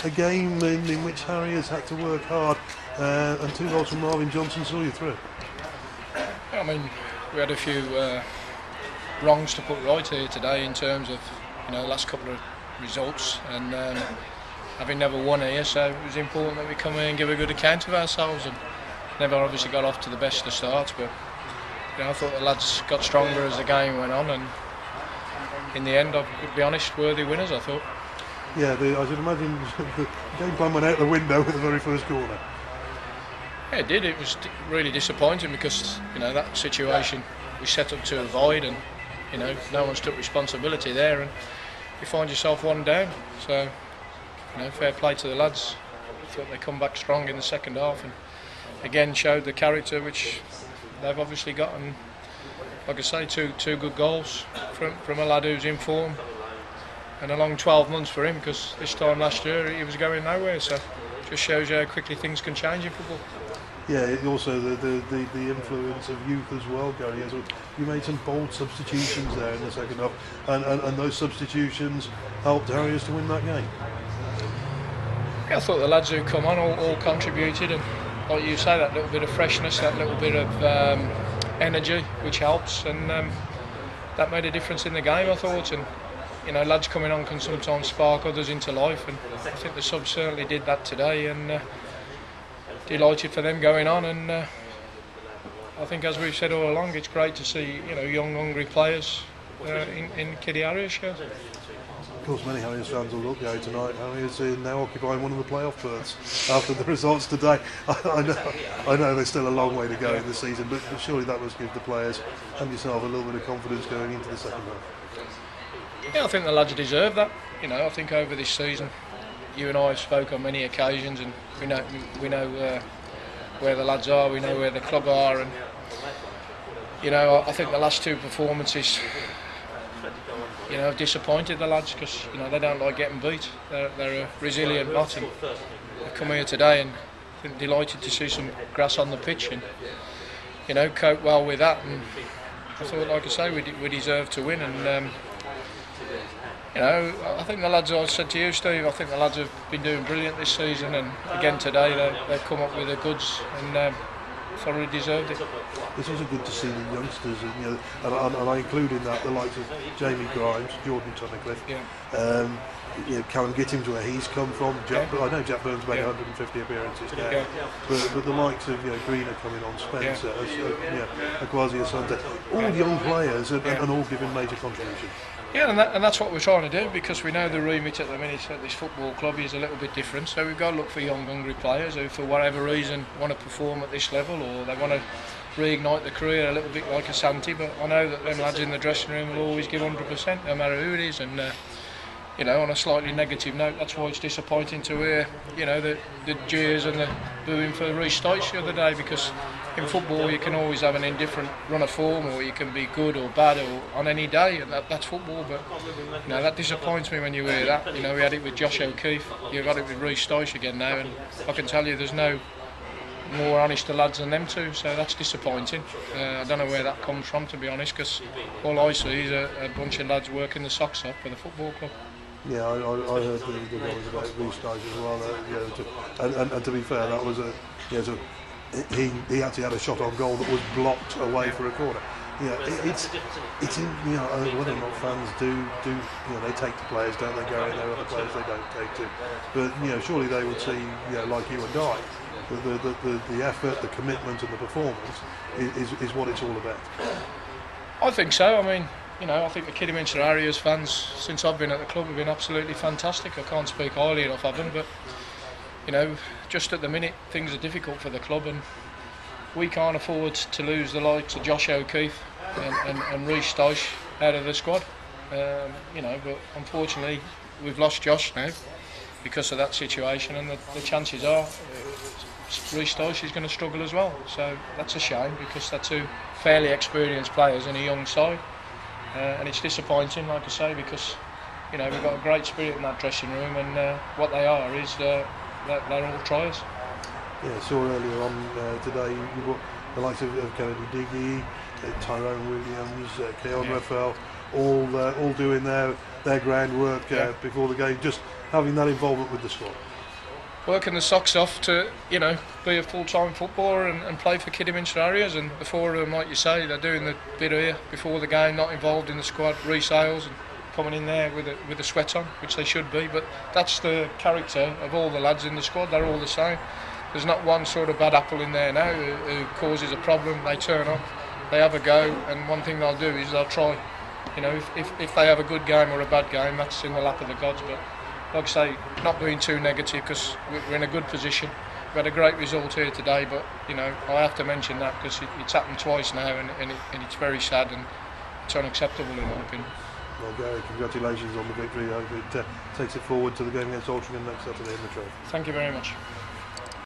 a game in which Harry has had to work hard, and 2 goals from Marvin Johnson saw you through. I mean, we had a few wrongs to put right here today in terms of the last couple of results, and having never won here, so it was important that we come here and give a good account of ourselves. And never obviously got off to the best of starts, but I thought the lads got stronger as the game went on, and in the end, I would be honest, worthy winners, I thought. Yeah, I should imagine the game plan went out the window with the very first corner. Yeah, it did. It was really disappointing because that situation we set up to avoid, and no one's took responsibility there, and you find yourself one down. So fair play to the lads. I thought they come back strong in the second half, and again showed the character which they've obviously got. And like I say, two good goals from a lad who's in form, and a long 12 months for him, because this time last year he was going nowhere. So just shows you how quickly things can change in football. Yeah, also the influence of youth as well, Gary. As well. You made some bold substitutions there in the second half, and those substitutions helped Harriers to win that game. Yeah, I thought the lads who come on all contributed, and like you say, that little bit of freshness, that little bit of energy, which helps, and that made a difference in the game, I thought. And lads coming on can sometimes spark others into life, and I think the subs certainly did that today, and delighted for them going on. And I think, as we've said all along, it's great to see young, hungry players in Kiddie Harriers shirt. Of course, many Harriers fans will look out tonight. Harriers are now occupying one of the playoff berths after the results today. I know there's still a long way to go in the season, but surely that must give the players and yourself a little bit of confidence going into the second half. Yeah, I think the lads deserve that. I think over this season, you and I have spoke on many occasions, and we know where the lads are, we know where the club are, and I think the last two performances have disappointed the lads, because they don't like getting beat. They're a resilient lot, and they've come here today, and I think delighted to see some grass on the pitch, and cope well with that. And I thought, like I say, we deserve to win, and I think the lads, I said to you, Steve, I think the lads have been doing brilliant this season, and again today they've come up with the goods, and thoroughly deserved it. It's also good to see the youngsters, and I include in that the likes of Jamie Grimes, Jordan Tunnicliffe, Callum Gittins, where he's come from. I know Jack Burns made 150 appearances now, but the likes of Greener coming on, Spencer, Akwasi Asante, all young players, and all giving major contribution. Yeah, and that's what we're trying to do, because we know the remit at the minute at this football club is a little bit different. So we've got to look for young, hungry players who, for whatever reason, want to perform at this level, or they want to reignite the career a little bit like Asante. But I know that them lads in the dressing room will always give 100%, no matter who it is. And on a slightly negative note, that's why it's disappointing to hear the jeers and the booing for Rhys Dyche the other day, because in football you can always have an indifferent run of form, or you can be good or bad or on any day, and that's football. But that disappoints me when you hear that. We had it with Josh O'Keefe, you've got it with Rhys Dyche again now, and I can tell you there's no more honest lads than them two, so that's disappointing. I don't know where that comes from, to be honest, because all I see is a bunch of lads working the socks off for the football club. Yeah, I heard the noise about Rhys Dyche as well. And to be fair, that was he actually had a shot on goal that was blocked away for a corner. It's in, whether or not fans do they take the players, don't they, go in there, other players they don't take to. But surely they would see, like you and I, the effort, the commitment, and the performance is what it's all about. I think so. I mean, I think the Kidderminster Harriers fans, since I've been at the club, have been absolutely fantastic. I can't speak highly enough of them, but just at the minute things are difficult for the club, and we can't afford to lose the likes of Josh O'Keefe and Rhys Dyche out of the squad. But unfortunately we've lost Josh now because of that situation, and the chances are Rhys Dyche is going to struggle as well. So that's a shame, because they're two fairly experienced players in a young side. And it's disappointing, like I say, because we've got a great spirit in that dressing room, and what they are is they're all tryers. Yeah, saw earlier on today you've got the likes of Kennedy Diggy, Tyrone Williams, Keon Raphael, all doing their groundwork before the game, just having that involvement with the squad? Working the socks off to, be a full-time footballer and play for Kidderminster Harriers, and the four of them, like you say, they're doing the bit here before the game, not involved in the squad resales and coming in there with a sweat on, which they should be. But that's the character of all the lads in the squad. They're all the same. There's not one sort of bad apple in there now who causes a problem. They turn up, they have a go, and one thing they'll do is they'll try. If they have a good game or a bad game, that's in the lap of the gods. But like I say, not being too negative, because we're in a good position. We had a great result here today, but I have to mention that because it's happened twice now, and it's very sad and it's unacceptable in my opinion. Well, Gary, congratulations on the victory. I hope it takes it forward to the game against Altrincham next Saturday in the Trove. Thank you very much.